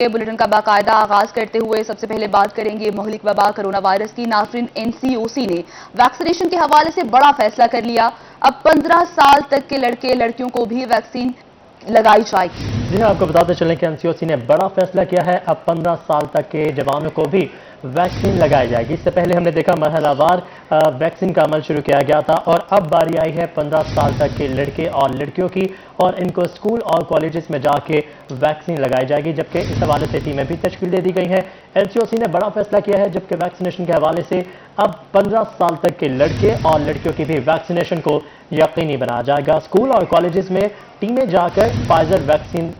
Bulletin کا باقاعدہ آغاز کرتے ہوئے سب سے پہلے بات کریں گے مہلک وبا کرونا وائرس کی۔ ناظرین، NCOC نے ویکسینیشن کے حوالے سے بڑا فیصلہ کر لیا۔ اب 15 سال تک کے لڑکے لڑکیوں کو بھی ویکسین لگائی جائے گی۔ جی ہاں، آپ کو بتاتے چلیں کہ NCOC نے بڑا فیصلہ کیا ہے۔ اب 15 سال تک کے جوانوں کو بھی ویکسین لگائی جائے گی۔ اس سے پہلے ہم نے دیکھا مرحلہ وار ویکسین کا عمل شروع کیا گیا تھا، اور اب باری آئی ہے 15 سال تک کے لڑکے اور لڑکیوں کی، اور ان کو اسکول اور کالجز میں جا کے ویکسین لگائی جائے گی، جبکہ اس حوالے سے ٹیمیں بھی تشکیل دے دی گئی ہیں۔ NCOC نے بڑا فیصلہ کیا ہے، جبکہ ویکسینیشن کے حوالے سے اب 15 سال تک کے لڑکے اور لڑکیوں کی بھی ویکسینیشن کو یقینی بنایا جائے گا۔ اسکول اور کالجز میں ٹیمیں جا کر فائزر ویکسین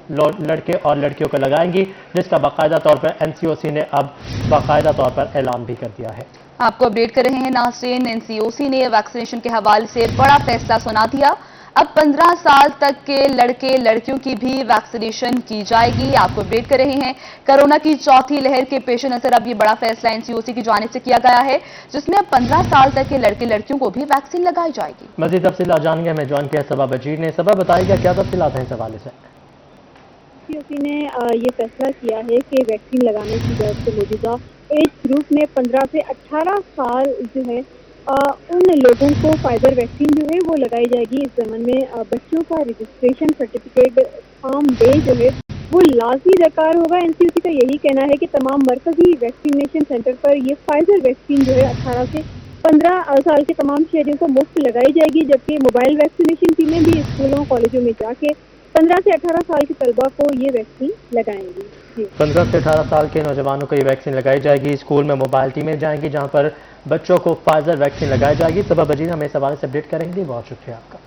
لڑکے اور لڑکیوں کو لگائیں گی، جس کا باقاعدہ طور پر NCOC نے اب باقاعدہ طور پر اعلان بھی کر دیا ہے۔ آپ کو اپڈیٹ کر رہے ہیں ناظرین، NCOC نے ویکسینیشن کے حوالے سے بڑا فیصلہ سنا دیا۔ اب 15 سال تک کے لڑکے لڑکیوں کی بھی ویکسینیشن کی جائے گی۔ آپ کو اپڈیٹ کر رہے ہیں کورونا کی چوتھی لہر کے پیش نظر اب یہ بڑا فیصلہ NCOC کی جانب سے کیا گیا ہے، جس میں اب 15 سال تک کے لڑکے لڑکیوں کو بھی ویکسین لگائی جائے گی۔ مزید تفصیلات جانیں گے، ہمیں جوائن کیا صبا بجیر نے۔ صبا، بتائیے گا کیا تفصیلات ہیں اس حوالے سے؟ NCOC نے یہ فیصلہ کیا ہے کہ ویکسین لگانے کی وجہ سے موجودہ ایج گروپ میں 15 سے 18 سال جو ہے ان لوگوں کو فائزر ویکسین جو ہے وہ لگائی جائے گی۔ اس زمن میں بچوں کا رجسٹریشن سرٹیفکیٹ فارم ڈے جو ہے وہ لازمی درکار ہوگا۔ NCOC کا یہی کہنا ہے کہ تمام مرکزی ویکسینیشن سینٹر پر یہ فائزر ویکسین جو ہے 18 سے 15 سال کے تمام شہریوں کو مفت لگائی جائے گی، جبکہ موبائل ویکسینیشن ٹیمیں بھی اسکولوں کالجوں میں جا کے 15 سے 18 سال کے طلبہ کو یہ ویکسین لگائیں گی۔ 15 سے 18 سال کے نوجوانوں کو یہ ویکسین لگائی جائے گی۔ اسکول میں موبائل ٹیمیں جائیں گی، جہاں پر بچوں کو فائزر ویکسین لگائی جائے گی۔ صبح بجیر ہمیں اس حوالے سے اپڈیٹ کریں گی، بہت شکریہ آپ کا۔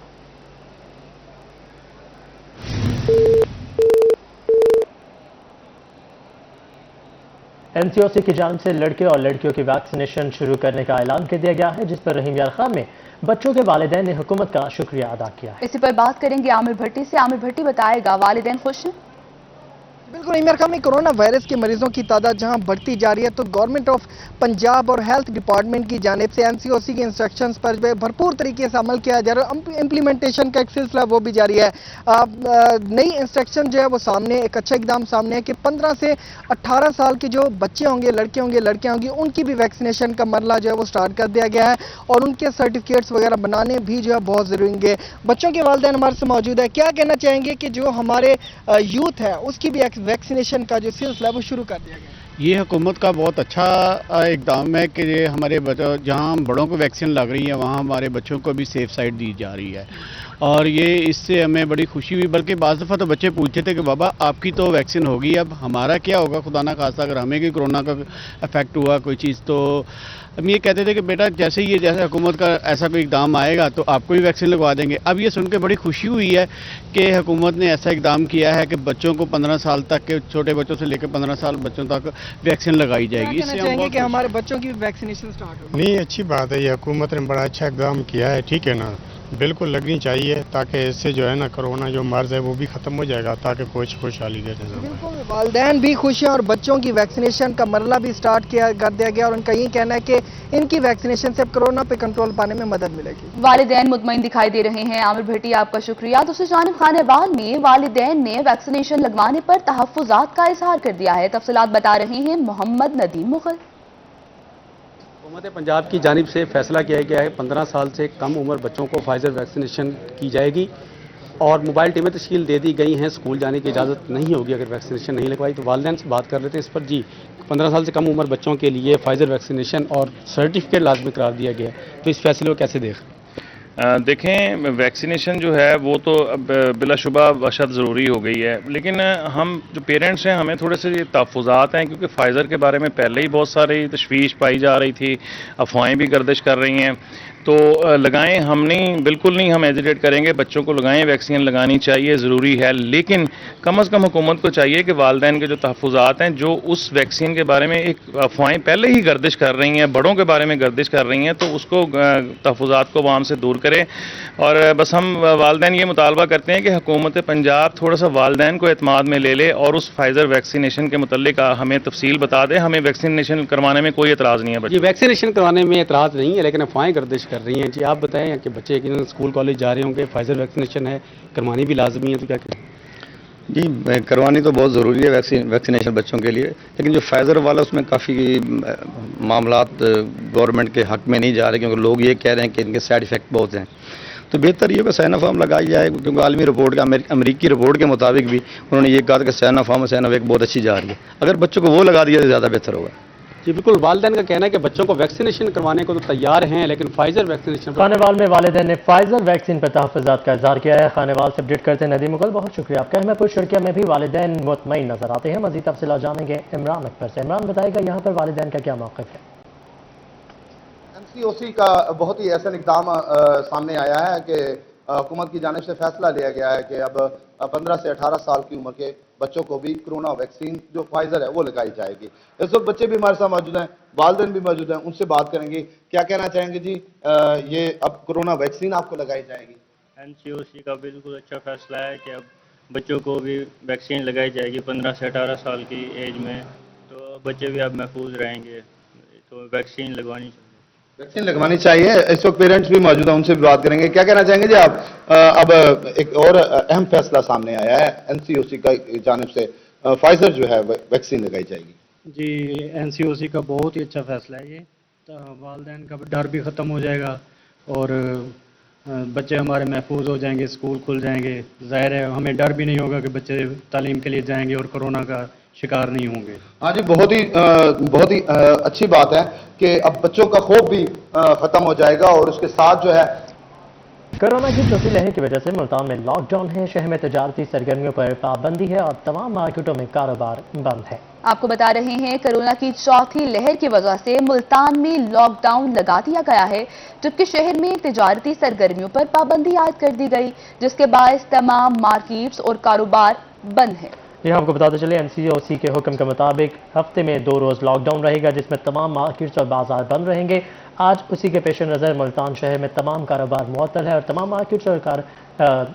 NCOC کی جانب سے لڑکے اور لڑکیوں کی ویکسینیشن شروع کرنے کا اعلان کر دیا گیا ہے، جس پر رحیم یار خان میں بچوں کے والدین نے حکومت کا شکریہ ادا کیا ہے۔ اسی پر بات کریں گے عامر بھٹی سے۔ عامر بھٹی بتائے گا، والدین خوش ہیں؟ بالکل عمر خان، میں کورونا وائرس کے مریضوں کی تعداد جہاں بڑھتی جا رہی ہے، تو گورنمنٹ آف پنجاب اور ہیلتھ ڈپارٹمنٹ کی جانب سے NCOC کے انسٹرکشنز پر بھرپور طریقے سے عمل کیا جا رہا ہے۔ امپلیمنٹیشن کا ایک سلسلہ وہ بھی جاری ہے۔ نئی انسٹرکشن جو ہے وہ سامنے ایک اچھا اقدام سامنے ہے کہ 15 سے 18 سال کے جو بچے ہوں گے، لڑکے ہوں گے، لڑکیاں ہوں گی، ان کی بھی ویکسینیشن کا مرحلہ جو ہے وہ سٹارٹ کر دیا گیا ہے، اور ان کے سرٹیفکیٹس وغیرہ بنانے بھی جو ہے بہت ضروری ہوں گے۔ بچوں کے والدین ہمارے سے موجود ہے، کیا کہنا چاہیں گے کہ جو ہمارے یوتھ ہے اس کی بھی ویکسینیشن کا جو سلسلہ ہے وہ شروع کر دیا گیا؟ یہ حکومت کا بہت اچھا اقدام ہے کہ یہ ہمارے جہاں بڑوں کو ویکسین لگ رہی ہے، وہاں ہمارے بچوں کو بھی سیف سائڈ دی جا رہی ہے، اور یہ اس سے ہمیں بڑی خوشی ہوئی۔ بلکہ بعض دفعہ تو بچے پوچھتے تھے کہ بابا آپ کی تو ویکسین ہوگی، اب ہمارا کیا ہوگا؟ خدا نہ خواستہ اگر ہمیں کوئی کورونا کا افیکٹ ہوا کوئی چیز، تو ہم یہ کہتے تھے کہ بیٹا جیسے حکومت کا ایسا کوئی اقدام آئے گا تو آپ کو بھی ویکسین لگوا دیں گے۔ اب یہ سن کے بڑی خوشی ہوئی ہے کہ حکومت نے ایسا اقدام کیا ہے کہ بچوں کو 15 سال تک کے، چھوٹے بچوں سے لے کے 15 سال بچوں تک ویکسین لگائی جائے گی۔ کیا کہنا چاہیں گے کہ ہمارے بچوں کی ویکسینیشن سٹارٹ ہو؟ نہیں، اچھی بات ہے، یہ حکومت نے بڑا اچھا اقدام کیا ہے، ٹھیک ہے نا، بالکل لگنی چاہیے، تاکہ اس سے جو ہے نا کرونا جو مرض ہے وہ بھی ختم ہو جائے گا، تاکہ کچھ خوشحالی کے نظام۔ بالکل، والدین بھی خوش ہیں اور بچوں کی ویکسینیشن کا مرحلہ بھی سٹارٹ کر دیا گیا، اور ان کا یہ کہنا ہے کہ ان کی ویکسینیشن سے کرونا پہ کنٹرول پانے میں مدد ملے گی۔ والدین مطمئن دکھائی دے رہے ہیں۔ عامر بھٹی، آپ کا شکریہ۔ دوسری جانب خانہ بال میں والدین نے ویکسینیشن لگوانے پر تحفظات کا اظہار کر دیا ہے۔ تفصیلات بتا رہے ہیں محمد ندیم مغل۔ حکومت پنجاب کی جانب سے فیصلہ کیا گیا ہے 15 سال سے کم عمر بچوں کو فائزر ویکسینیشن کی جائے گی، اور موبائل ٹیمیں تشکیل دے دی گئی ہیں۔ اسکول جانے کی اجازت نہیں ہوگی اگر ویکسینیشن نہیں لگوائی۔ تو والدین سے بات کر لیتے ہیں اس پر۔ جی، 15 سال سے کم عمر بچوں کے لیے فائزر ویکسینیشن اور سرٹیفکیٹ لازمی قرار دیا گیا ہے، تو اس فیصلے کو کیسے دیکھیں، ویکسینیشن جو ہے وہ تو اب بلا شبہ بشد ضروری ہو گئی ہے، لیکن ہم جو پیرنٹس ہیں ہمیں تھوڑے سے یہ تحفظات ہیں، کیونکہ فائزر کے بارے میں پہلے ہی بہت ساری تشویش پائی جا رہی تھی، افواہیں بھی گردش کر رہی ہیں۔ تو لگائیں، ہم نہیں، بالکل نہیں ہم ایجیٹیٹ کریں گے، بچوں کو لگائیں، ویکسین لگانی چاہیے، ضروری ہے، لیکن کم از کم حکومت کو چاہیے کہ والدین کے جو تحفظات ہیں، جو اس ویکسین کے بارے میں ایک افواہیں پہلے ہی گردش کر رہی ہیں، بڑوں کے بارے میں گردش کر رہی ہیں، تو اس کو تحفظات کو عوام سے دور کرے۔ اور بس ہم والدین یہ مطالبہ کرتے ہیں کہ حکومت پنجاب تھوڑا سا والدین کو اعتماد میں لے لے اور اس فائزر ویکسینیشن کے متعلق ہمیں تفصیل بتا دے۔ ہمیں ویکسینیشن کروانے میں کوئی اعتراض نہیں ہے۔ جی، ویکسینیشن کروانے میں اعتراض نہیں ہے، لیکن افواہیں گردش کر رہی ہیں۔ جی آپ بتائیں کہ بچے اسکول کالج جا رہے ہوں گے، فائزر ویکسینیشن ہے، کروانی بھی لازمی ہے، تو کیا کریں؟ جی کروانی تو بہت ضروری ہے ویکسینیشن بچوں کے لیے، لیکن جو فائزر والا اس میں کافی معاملات گورنمنٹ کے حق میں نہیں جا رہے، کیونکہ لوگ یہ کہہ رہے ہیں کہ ان کے سائیڈ افیکٹ بہت ہیں. تو بہتر یہ کہ سائنوفارم لگائی جائے، کیونکہ عالمی رپورٹ کا امریکی رپورٹ کے مطابق بھی انہوں نے یہ کہا کہ سائنوفارم اور سائنوویک بہت اچھی جا رہی ہے. اگر بچوں کو وہ لگا دیا تو زیادہ بہتر ہوگا. جی بالکل، والدین کا کہنا ہے کہ بچوں کو ویکسینیشن کروانے کو تو تیار ہیں، لیکن فائزر ویکسینیشن خانوال میں والدین نے فائزر ویکسین پر تحفظات کا اظہار کیا ہے. خانوال سے اپڈیٹ کرتے ہیں ندیم مغل، بہت شکریہ آپ کا. احمد پور شرکیہ میں بھی والدین مطمئن نظر آتے ہیں. مزید تفصیلات جانیں گے عمران اکبر سے. عمران بتائے گا یہاں پر والدین کا کیا موقف ہے؟ MCOC کا بہت ہی احسن اقدام سامنے آیا ہے کہ حکومت کی جانب سے فیصلہ لیا گیا ہے کہ اب 15 سے 18 سال کی عمر کے بچوں کو بھی کرونا ویکسین جو فائزر ہے وہ لگائی جائے گی. اس وقت بچے بھی ہمارے ساتھ موجود ہیں، والدین بھی موجود ہیں، ان سے بات کریں گے. کیا کہنا چاہیں گے جی؟ یہ اب کرونا ویکسین آپ کو لگائی جائے گی؟ MCOC کا بالکل اچھا فیصلہ ہے کہ اب بچوں کو بھی ویکسین لگائی جائے گی 15 سے 18 سال کی ایج میں، تو بچے بھی اب محفوظ رہیں گے. تو ویکسین لگوانی چاہیے. ویکسین لگوانی چاہیے. اس وقت پیرنٹس بھی موجود ہیں، ان سے بھی بات کریں گے. کیا کہنا چاہیں گے جی آپ؟ اب ایک اور اہم فیصلہ سامنے آیا ہے MCOC کی جانب سے، فائزر جو ہے ویکسین لگائی جائے گی. جی MCOC کا بہت ہی اچھا فیصلہ ہے یہ. تو والدین کا ڈر بھی ختم ہو جائے گا اور بچے ہمارے محفوظ ہو جائیں گے، اسکول کھل جائیں گے. ظاہر ہے ہمیں ڈر بھی نہیں ہوگا کہ بچے تعلیم کے لیے جائیں گے اور کرونا کا شکار نہیں ہوں گے. ہاں جی، بہت ہی اچھی بات ہے کہ اب بچوں کا خوف بھی ختم ہو جائے گا اور اس کے ساتھ جو ہے کورونا کی چوتھی لہر کی وجہ سے ملتان میں لاک ڈاؤن ہے. شہر میں تجارتی سرگرمیوں پر پابندی ہے اور تمام مارکیٹوں میں کاروبار بند ہے. آپ کو بتا رہے ہیں کورونا کی چوتھی لہر کی وجہ سے ملتان میں لاک ڈاؤن لگا دیا گیا ہے، جبکہ شہر میں تجارتی سرگرمیوں پر پابندی عائد کر دی گئی، جس کے باعث تمام مارکیٹس اور کاروبار بند ہیں. یہ آپ کو بتاتے چلے MCOC کے حکم کے مطابق ہفتے میں 2 روز لاک ڈاؤن رہے گا، جس میں تمام مارکیٹس اور بازار بند رہیں گے. آج اسی کے پیش نظر ملتان شہر میں تمام کاروبار معطل ہے اور تمام مارکیٹس اور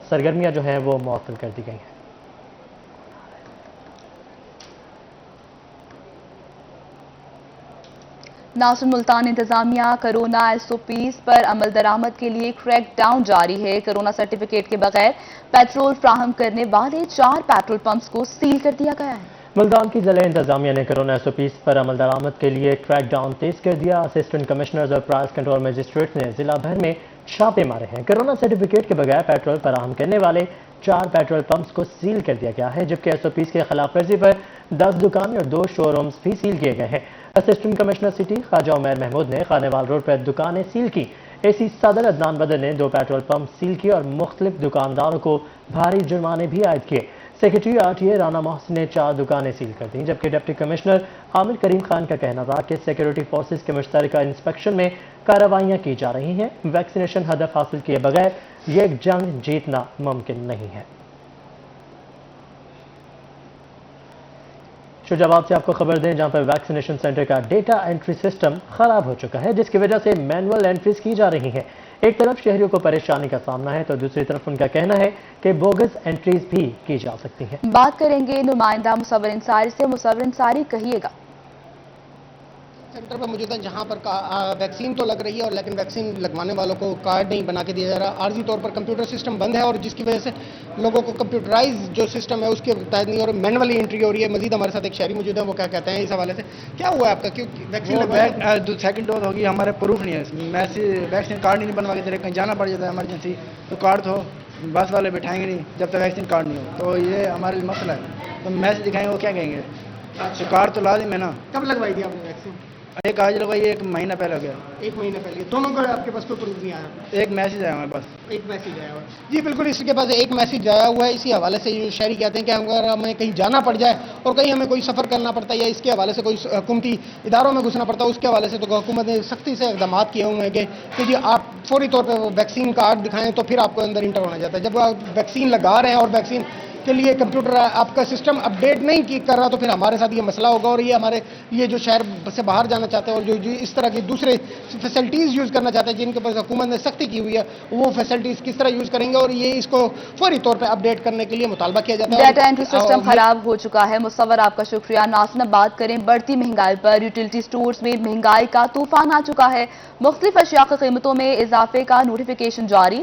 سرگرمیاں جو ہیں وہ معطل کر دی گئی ہیں. ناصر، ملتان انتظامیہ کورونا SOPs پر عمل درآمد کے لیے کریک ڈاؤن جاری ہے. کورونا سرٹیفکیٹ کے بغیر پیٹرول فراہم کرنے والے 4 پیٹرول پمپس کو سیل کر دیا گیا ہے. ملتان کی ضلع انتظامیہ نے کورونا SOPs پر عمل درآمد کے لیے کریک ڈاؤن تیز کر دیا. اسسٹنٹ کمشنرز اور پرائس کنٹرول مجسٹریٹ نے ضلع بھر میں چھاپے مارے ہیں. کورونا سرٹیفکیٹ کے بغیر پیٹرول فراہم کرنے والے 4 پیٹرول پمپس کو سیل کر دیا گیا ہے، جبکہ SOPs کے خلاف ورزی پر 10 دکانیں اور 2 شو رومز بھی سیل کیے گئے ہیں. اسسٹنٹ کمشنر سٹی خواجہ عمیر محمود نے خانوال روڈ پر دکانیں سیل کی. AC صدر عدنان بدر نے 2 پیٹرول پمپ سیل کیے اور مختلف دکانداروں کو بھاری جرمانے بھی عائد کیے. سیکرٹری RTA رانا محسن نے 4 دکانیں سیل کر دیں، جبکہ ڈپٹی کمشنر عامر کریم خان کا کہنا تھا کہ سیکورٹی فورسز کے مشترکہ انسپیکشن میں کارروائیاں کی جا رہی ہیں. ویکسینیشن ہدف حاصل کیے بغیر یہ جنگ جیتنا ممکن نہیں ہے. شجاعت سے آپ کو خبر دیں جہاں پر ویکسینیشن سینٹر کا ڈیٹا انٹری سسٹم خراب ہو چکا ہے، جس کی وجہ سے مینول انٹریز کی جا رہی ہیں. ایک طرف شہریوں کو پریشانی کا سامنا ہے تو دوسری طرف ان کا کہنا ہے کہ بوگس انٹریز بھی کی جا سکتی ہیں. بات کریں گے نمائندہ مصور انصاری سے. مصور انصاری، کہیے گا. سینٹر پر موجود ہیں جہاں پر ویکسین تو لگ رہی ہے اور لیکن ویکسین لگوانے والوں کو کارڈ نہیں بنا کے دیا جا رہا. عارضی طور پر کمپیوٹر سسٹم بند ہے اور جس کی وجہ سے لوگوں کو کمپیوٹرائز جو سسٹم ہے اس کے تحت نہیں اور مینولی انٹری ہو رہی ہے. مزید ہمارے ساتھ ایک شہری موجود ہے، وہ کیا کہتے ہیں اس حوالے سے؟ کیا ہوا ہے آپ کا؟ کیوں ویکسین سیکنڈ ڈوز ہوگی، ہمارے پروف نہیں ہے، ویکسین کارڈ نہیں بنوا کے دے رہے. کہیں جانا پڑ جاتا ہے ایمرجنسی تو کارڈ تو بس والے بٹھائیں گے نہیں جب تک ویکسین کارڈ نہیں ہو. تو یہ ہمارے لیے مسئلہ ہے. تو میسج دکھائیں گے وہ کیا کہیں گے؟ تو کارڈ تو لازم ہے نا. کب لگوائی تھی آپ نے ویکسین؟ ایک آج لگوائی، 1 مہینہ پہلے ہو گیا. 1 مہینہ پہلے. دونوں کا آپ کے پاس کوئی پروف نہیں آیا؟ ایک میسج آیا ہمارے پاس. ایک میسج آیا ہوا. جی بالکل، اس کے پاس ایک میسج آیا ہوا ہے. اسی حوالے سے یہ شہری کہتے ہیں کہ اگر ہمیں کہیں جانا پڑ جائے اور کہیں ہمیں کوئی سفر کرنا پڑتا ہے یا اس کے حوالے سے کوئی حکومتی اداروں میں گھسنا پڑتا ہے، اس کے حوالے سے تو حکومت نے سختی سے اقدامات کیے ہوئے ہیں کہ جی آپ فوری طور پہ ویکسین کارڈ دکھائیں تو پھر آپ کو اندر انٹر ہونا جاتا ہے. جب آپ ویکسین لگا رہے ہیں اور ویکسین کے لیے کمپیوٹر آپ کا سسٹم اپڈیٹ نہیں کر رہا تو پھر ہمارے ساتھ یہ مسئلہ ہوگا. اور یہ جو شہر سے باہر جانا چاہتے ہیں اور جو اس طرح کی دوسرے فیسلٹیز یوز کرنا چاہتے ہیں جن کے پاس حکومت نے سختی کی ہوئی ہے، وہ فیسلٹیز کس طرح یوز کریں گے. اور یہ اس کو فوری طور پہ اپڈیٹ کرنے کے لیے مطالبہ کیا جاتا ہے. ڈیٹا انٹری سسٹم خراب ہو چکا ہے. مصور، آپ کا شکریہ. ناصر، بات کریں بڑھتی مہنگائی پر. یوٹیلٹی سٹورز میں مہنگائی کا طوفان آ چکا ہے. مختلف اشیاء کی قیمتوں میں اضافے کا نوٹیفیکیشن جاری،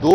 2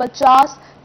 50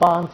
5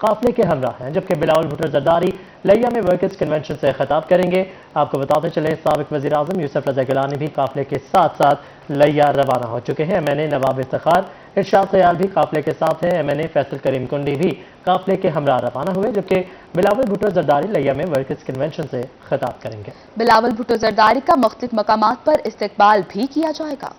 قافلے کے ہمراہ ہیں، جبکہ بلاول بھٹو زرداری لیا میں ورکرز کنونشن سے خطاب کریں گے۔ آپ کو بتاتے چلیں سابق وزیر اعظم یوسف رضا گیلانی بھی قافلے کے ساتھ ساتھ لیا روانہ ہو چکے ہیں۔ MNA نواب افتخار ارشاد سیال بھی قافلے کے ساتھ ہیں۔ MNA فیصل کریم کنڈی بھی قافلے کے ہمراہ روانہ ہوئے، جبکہ بلاول بھٹو زرداری لیا میں ورکرز کنونشن سے خطاب کریں گے۔ بلاول بھٹو زرداری کا مختلف مقامات پر استقبال بھی کیا جائے گا۔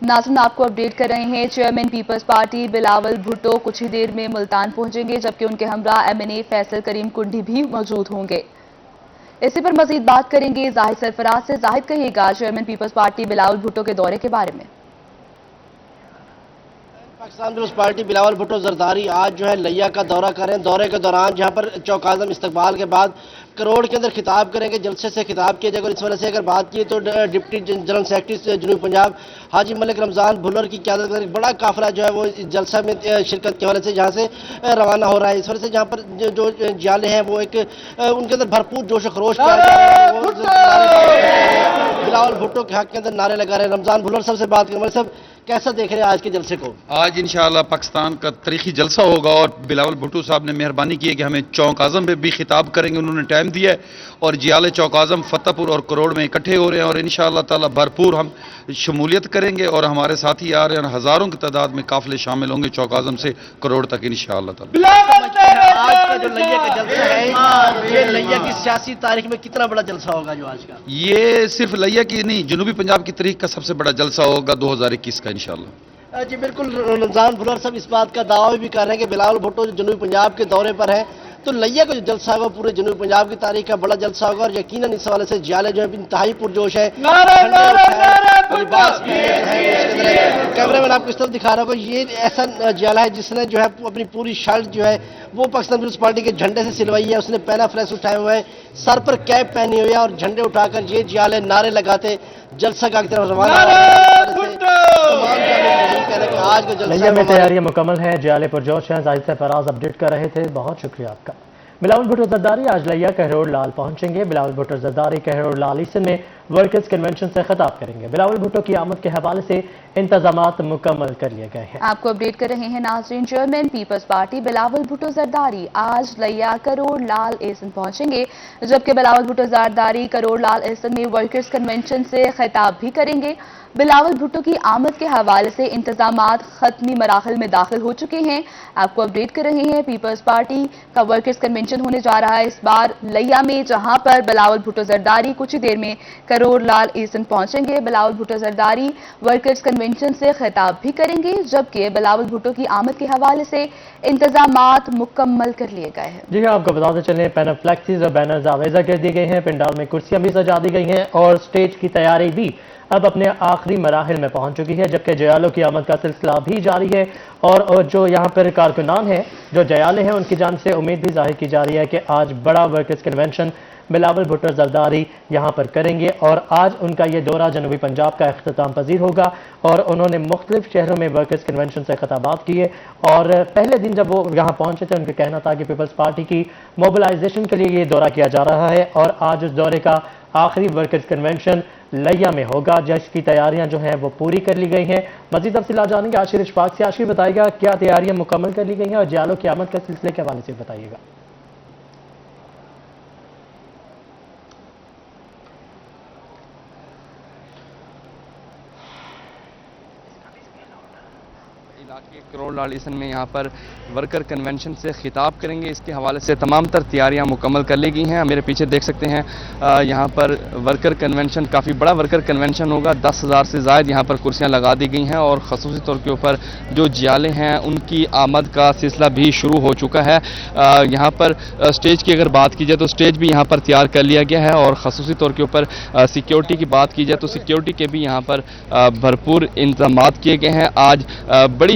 ناظرین آپ کو اپڈیٹ کر رہے ہیں، چیئرمین پیپلز پارٹی بلاول بھٹو کچھ ہی دیر میں ملتان پہنچیں گے، جبکہ ان کے ہمراہ MNA فیصل کریم کنڈی بھی موجود ہوں گے۔ اسی پر مزید بات کریں گے زاہد سرفراز سے۔ زاہد کہیے گا چیئرمین پیپلز پارٹی بلاول بھٹو کے دورے کے بارے میں۔ پاکستان پیپلز پارٹی بلاول بھٹو زرداری آج جو ہے لیا کا دورہ کریں، دورے کے دوران جہاں پر چوک اعظم استقبال کے بعد کروڑ کے اندر خطاب کریں گے، جلسے سے خطاب کیا جائے گا۔ اس وجہ سے اگر بات کی تو ڈپٹی جنرل سیکرٹری جنوبی پنجاب حاجی ملک رمضان بھلر کی قیادت میں ایک بڑا قافلہ جو ہے وہ جلسہ میں شرکت کے حوالے سے جہاں سے روانہ ہو رہا ہے۔ اس وجہ سے جہاں پر جو جالے ہیں وہ ایک ان کے اندر بھرپور جوش و خروش بلاول بھٹو کے حق کے اندر نعرے لگا رہے ہیں۔ رمضان بھلر صاحب سے بات کریں، صاحب کیسا دیکھ رہے ہیں آج کے جلسے کو؟ آج انشاءاللہ پاکستان کا تاریخی جلسہ ہوگا اور بلاول بھٹو صاحب نے مہربانی کی ہے کہ ہمیں چوک اعظم پہ بھی خطاب کریں گے، انہوں نے ٹائم دیا ہے اور جیالے چوک اعظم فتح پور اور کروڑ میں اکٹھے ہو رہے ہیں اور انشاءاللہ تعالی بھرپور ہم شمولیت کریں گے اور ہمارے ساتھی آ رہے ہیں، ہزاروں کی تعداد میں قافلے شامل ہوں گے چوک اعظم سے کروڑ تک انشاءاللہ تعالی۔ آج کا جو لیا کا جلسہ ہے یہ لیا کی سیاسی تاریخ میں کتنا بڑا جلسہ ہوگا جو آج کا؟ یہ صرف لیا کی نہیں، جنوبی پنجاب کی تاریخ کا سب سے بڑا جلسہ ہوگا 2021 کا انشاءاللہ۔ جی بالکل، رمضان بھلر صاحب اس بات کا دعویٰ بھی کر رہے ہیں کہ بلاول بھٹو جو جنوبی پنجاب کے دورے پر ہیں تو لیا کا جو جلسہ ہوگا پورے جنوبی پنجاب کی تاریخ کا بڑا جلسہ ہوگا اور یقیناً اس حوالے سے جیالے جو ہے انتہائی پرجوش ہے۔ کیمرہ مین آپ کو اس طرف دکھا رہا ہوگا، یہ ایسا جیالہ ہے جس نے جو ہے اپنی پوری شرٹ جو ہے وہ پاکستان پیپلز پارٹی کے جھنڈے سے سلوائی ہے، اس نے پہنا فلیس اٹھائے ہوئے ہیں، سر پر کیپ پہنی ہوئی ہے اور جھنڈے اٹھا کر یہ جیالے نعرے لگاتے جلسہ کا کی طرف روانہ لیا میں تیاریاں مکمل ہیں، جیالے پرجوش ہیں۔ زاہد سرفراز اپڈیٹ کر رہے تھے، بہت شکریہ آپ کا۔ بلاول بھٹو زرداری آج لیا کہرور لال پہنچیں گے۔ بلاول بھٹو زرداری کہرور لال ایسن میں ورکرز کنونشن سے خطاب کریں گے۔ بلاول بھٹو کی آمد کے حوالے سے انتظامات مکمل کر لیے گئے ہیں۔ آپ کو اپڈیٹ کر رہے ہیں ناظرین، چیئرمین پیپلز پارٹی بلاول بھٹو زرداری آج لیا کروڑ لال ایسن پہنچیں گے، جبکہ بلاول بھٹو زرداری کروڑ لال ایسن میں ورکرز کنونشن سے خطاب بھی کریں گے۔ بلاول بھٹو کی آمد کے حوالے سے انتظامات ختمی مراحل میں داخل ہو چکے ہیں۔ آپ کو اپڈیٹ کر رہے ہیں پیپلز پارٹی کا ورکرز کنونشن ہونے جا رہا ہے اس بار لیا میں، جہاں پر بلاول بھٹو زرداری کچھ ہی دیر میں کروڑ لال ایسن پہنچیں گے۔ بلاول بھٹو زرداری ورکرز کنونشن سے خطاب بھی کریں گے، جبکہ بلاول بھٹو کی آمد کے حوالے سے انتظامات مکمل کر لیے گئے ہیں۔ جی ہاں، آپ کو بتاتے چلیں پینل فلیکسیز اور بینرز آویزہ کر دی گئی ہیں، پنڈال میں کرسیاں بھی سجا دی گئی ہیں اور سٹیج کی تیاری بھی اب اپنے آخری مراحل میں پہنچ چکی ہے، جبکہ جیالوں کی آمد کا سلسلہ بھی جاری ہے اور جو یہاں پر کارکنان ہیں، جو جیالے ہیں، ان کی جانب سے امید بھی ظاہر کی جا رہی ہے کہ آج بڑا ورکرز کنونشن بلاول بھٹو زرداری یہاں پر کریں گے اور آج ان کا یہ دورہ جنوبی پنجاب کا اختتام پذیر ہوگا اور انہوں نے مختلف شہروں میں ورکرز کنونشن سے خطابات کیے اور پہلے دن جب وہ یہاں پہنچے تھے ان کا کہنا تھا کہ پیپلز پارٹی کی موبلائزیشن کے لیے یہ دورہ کیا جا رہا ہے اور آج اس دورے کا آخری ورکرز کنونشن لیا میں ہوگا، جس کی تیاریاں جو ہیں وہ پوری کر لی گئی ہیں۔ مزید تفصیلات جانیں گے عاشر اشفاق سے۔ عاشر بتائے گا کیا تیاریاں مکمل کر لی گئی ہیں اور جیالوں کی آمد کے سلسلے کے حوالے سے بتائیے گا۔ علاقے کروڑ لال ایسن میں یہاں پر ورکر کنونشن سے خطاب کریں گے، اس کے حوالے سے تمام تر تیاریاں مکمل کر لی گئی ہیں۔ میرے پیچھے دیکھ سکتے ہیں یہاں پر ورکر کنونشن کافی بڑا ورکر کنونشن ہوگا، 10,000 سے زائد یہاں پر کرسیاں لگا دی گئی ہیں اور خصوصی طور کے اوپر جو جیالے ہیں ان کی آمد کا سلسلہ بھی شروع ہو چکا ہے۔ یہاں پر سٹیج کی اگر بات کی جائے تو سٹیج بھی یہاں پر تیار کر لیا گیا ہے اور خصوصی طور کے اوپر سیکیورٹی کی بات کی جائے تو سیکیورٹی کے بھی یہاں پر بھرپور انتظامات کیے گئے ہیں۔ آج بڑی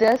10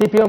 CPO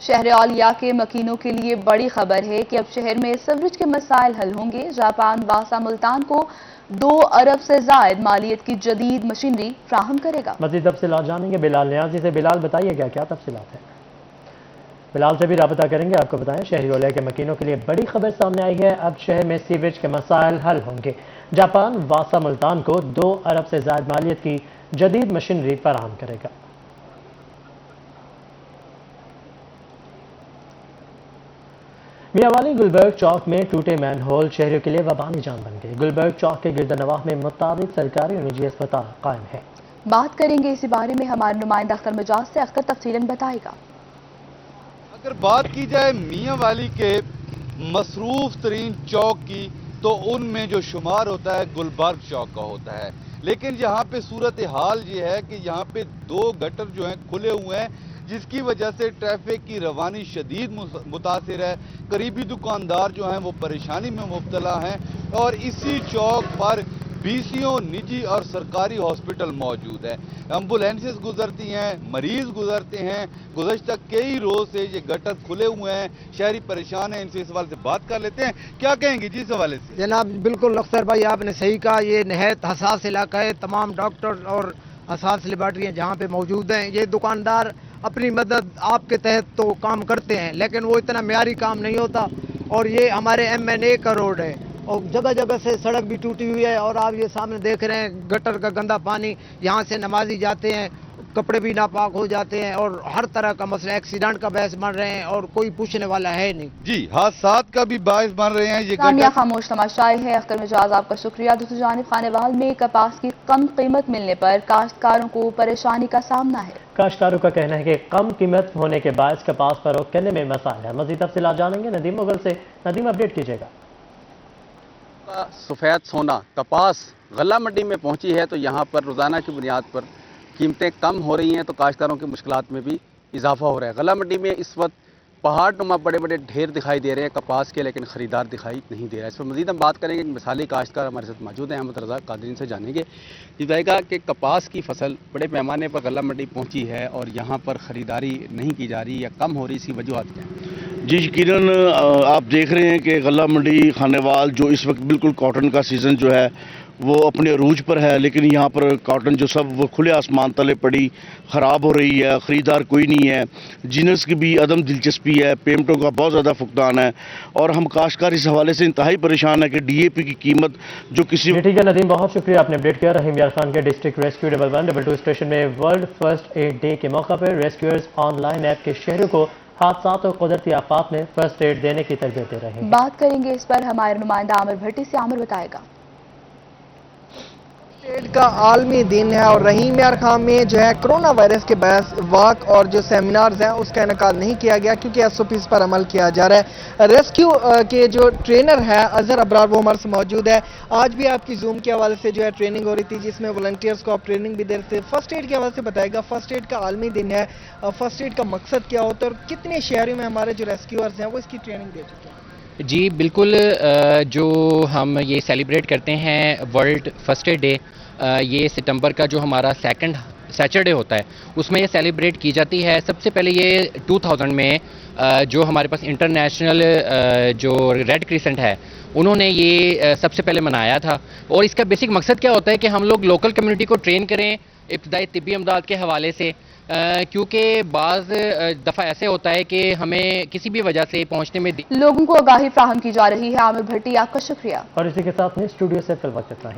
شہر اولیا کے مکینوں کے لیے بڑی خبر ہے کہ اب شہر میں سیوریج کے مسائل حل ہوں گے۔ جاپان واسا ملتان کو 2 ارب سے زائد مالیت کی جدید مشینری فراہم کرے گا۔ مزید تفصیلات جانیں گے بلال نیازی سے۔ بلال بتائیے گا کیا تفصیلات ہیں؟ بلال سے بھی رابطہ کریں گے۔ آپ کو بتائیں شہری اولیا کے مکینوں کے لیے بڑی خبر سامنے آئی ہے، اب شہر میں سیوریج کے مسائل حل ہوں گے۔ جاپان واسا ملتان کو 2 ارب سے زائد مالیت کی جدید مشینری فراہم کرے گا۔ میاں والی گلبرگ چوک میں ٹوٹے مین ہول شہریوں کے لیے وبانی جان بن گئے۔ گلبرگ چوک کے گرد نواح میں متعدد سرکاری اور نجی اسپتال قائم ہے۔ بات کریں گے اسی بارے میں ہمارے نمائندہ اختر مجاز سے۔ اختر تفصیلاً بتائے گا۔ اگر بات کی جائے میاں والی کے مصروف ترین چوک کی تو ان میں جو شمار ہوتا ہے گلبرگ چوک کا ہوتا ہے، لیکن یہاں پہ صورتحال یہ ہے کہ یہاں پہ 2 گٹر جو ہیں کھلے ہوئے ہیں، جس کی وجہ سے ٹریفک کی روانی شدید متاثر ہے۔ قریبی دکاندار جو ہیں وہ پریشانی میں مبتلا ہیں، اور اسی چوک پر 20 نجی اور سرکاری ہاسپٹل موجود ہے۔ ایمبولینسز گزرتی ہیں، مریض گزرتے ہیں۔ گزشتہ کئی روز سے یہ گٹر کھلے ہوئے ہیں، شہری پریشان ہیں۔ ان سے اس حوالے سے بات کر لیتے ہیں، کیا کہیں گے جی اس حوالے سے؟ جناب بالکل اختر بھائی آپ نے صحیح کہا، یہ نہایت حساس علاقہ ہے۔ تمام ڈاکٹر اور حساس لیبارٹریاں جہاں پہ موجود ہیں، یہ دکاندار اپنی مدد آپ کے تحت تو کام کرتے ہیں، لیکن وہ اتنا معیاری کام نہیں ہوتا، اور یہ ہمارے MNA کا روڈ ہے، اور جگہ جگہ سے سڑک بھی ٹوٹی ہوئی ہے، اور آپ یہ سامنے دیکھ رہے ہیں گٹر کا گندا پانی، یہاں سے نمازی جاتے ہیں، کپڑے بھی ناپاک ہو جاتے ہیں، اور ہر طرح کا مسئلہ ایکسیڈنٹ کا باعث بن رہے ہیں، اور کوئی پوچھنے والا ہے نہیں۔ جی حادثات کا بھی باعث بن رہے ہیں یہ سامعہ گٹر۔ خاموش تماشائی ہے۔ اختر مجاز آپ کا شکریہ۔ دوسری جانب خانوال میں کپاس کی کم قیمت ملنے پر کاشتکاروں کو پریشانی کا سامنا ہے۔ کاشتکاروں کا کہنا ہے کہ کم قیمت ہونے کے باعث کپاس فروخت کرنے میں مسائل ہے۔ مزید تفصیلات جانیں گے ندیم مغل سے۔ ندیم اپڈیٹ کیجیے گا۔ سفید سونا کپاس غلہ منڈی میں پہنچی ہے تو یہاں پر روزانہ کی بنیاد پر قیمتیں کم ہو رہی ہیں تو کاشتکاروں کی مشکلات میں بھی اضافہ ہو رہا ہے۔ غلہ منڈی میں اس وقت پہاڑ نما بڑے بڑے ڈھیر دکھائی دے رہے ہیں کپاس کے، لیکن خریدار دکھائی نہیں دے رہا ہے۔ اس پر مزید ہم بات کریں گے، مثالی کاشتکار ہمارے ساتھ موجود ہیں، احمد رضا قادری سے جانیں گے یہ بتائے گا کہ کپاس کی فصل بڑے پیمانے پر غلہ منڈی پہنچی ہے اور یہاں پر خریداری نہیں کی جا رہی یا کم ہو رہی، اس کی وجوہات کیا ہیں؟ جی یقیناً آپ دیکھ رہے ہیں کہ غلہ منڈی خانوال جو اس وقت بالکل کاٹن کا سیزن جو ہے وہ اپنے عروج پر ہے، لیکن یہاں پر کاٹن جو سب وہ کھلے آسمان تلے پڑی خراب ہو رہی ہے، خریدار کوئی نہیں ہے، جینرز کی بھی عدم دلچسپی ہے، پیمنٹوں کا بہت زیادہ فقدان ہے، اور ہم کاشتکار اس حوالے سے انتہائی پریشان ہے کہ DAP کی قیمت جو کسی ٹھیک ہے ندیم، بہت شکریہ آپ نے اپڈیٹ کیا۔ رحیم یار خان کے ڈسٹرکٹ ریسکیو 1122 اسٹیشن میں ورلڈ فرسٹ ایڈ ڈے کے موقع پر ریسکیورز آن لائن ایپ کے شہریوں کو حادثات اور قدرتی آفات میں فرسٹ ایڈ دینے کی تربیت دے رہے ہیں۔ بات کریں گے اس پر ہمارے نمائندہ عامر بھٹی سے۔ عامر بتائے گا۔ ایڈ کا عالمی دن ہے اور رحیم یار خان میں جو ہے کرونا وائرس کے باعث واک اور جو سیمینارز ہیں اس کا انعقاد نہیں کیا گیا کیونکہ SOPs پر عمل کیا جا رہا ہے۔ ریسکیو کے جو ٹرینر ہے اظہر ابرار وہ ہمارے سے موجود ہے۔ آج بھی آپ کی زوم کے حوالے سے جو ہے ٹریننگ ہو رہی تھی جس میں والنٹیئرز کو آپ ٹریننگ بھی دے رہے تھے۔ فرسٹ ایڈ کے حوالے سے بتائے گا، فرسٹ ایڈ کا عالمی دن ہے، فرسٹ ایڈ کا مقصد کیا ہوتا ہے اور کتنے شہروں میں ہمارے جو ریسکیورز ہیں وہ اس کی ٹریننگ دے چکے ہیں؟ جی بالکل، جو ہم یہ سیلیبریٹ کرتے ہیں ورلڈ فرسٹ ایڈ ڈے، یہ ستمبر کا جو ہمارا سیکنڈ سیچرڈے ہوتا ہے اس میں یہ سیلیبریٹ کی جاتی ہے۔ سب سے پہلے یہ 2000 میں جو ہمارے پاس انٹرنیشنل جو ریڈ کریسنٹ ہے انہوں نے یہ سب سے پہلے منایا تھا، اور اس کا بیسک مقصد کیا ہوتا ہے کہ ہم لوگ لوکل کمیونٹی کو ٹرین کریں ابتدائی طبی امداد کے حوالے سے، کیونکہ بعض دفعہ ایسے ہوتا ہے کہ ہمیں کسی بھی وجہ سے پہنچنے میں لوگوں کو آگاہی فراہم کی جا رہی ہے۔ عامر بھٹی آپ کا شکریہ۔ اور اسی کے ساتھ میں اسٹوڈیو سے فی الوقت اتنا ہی۔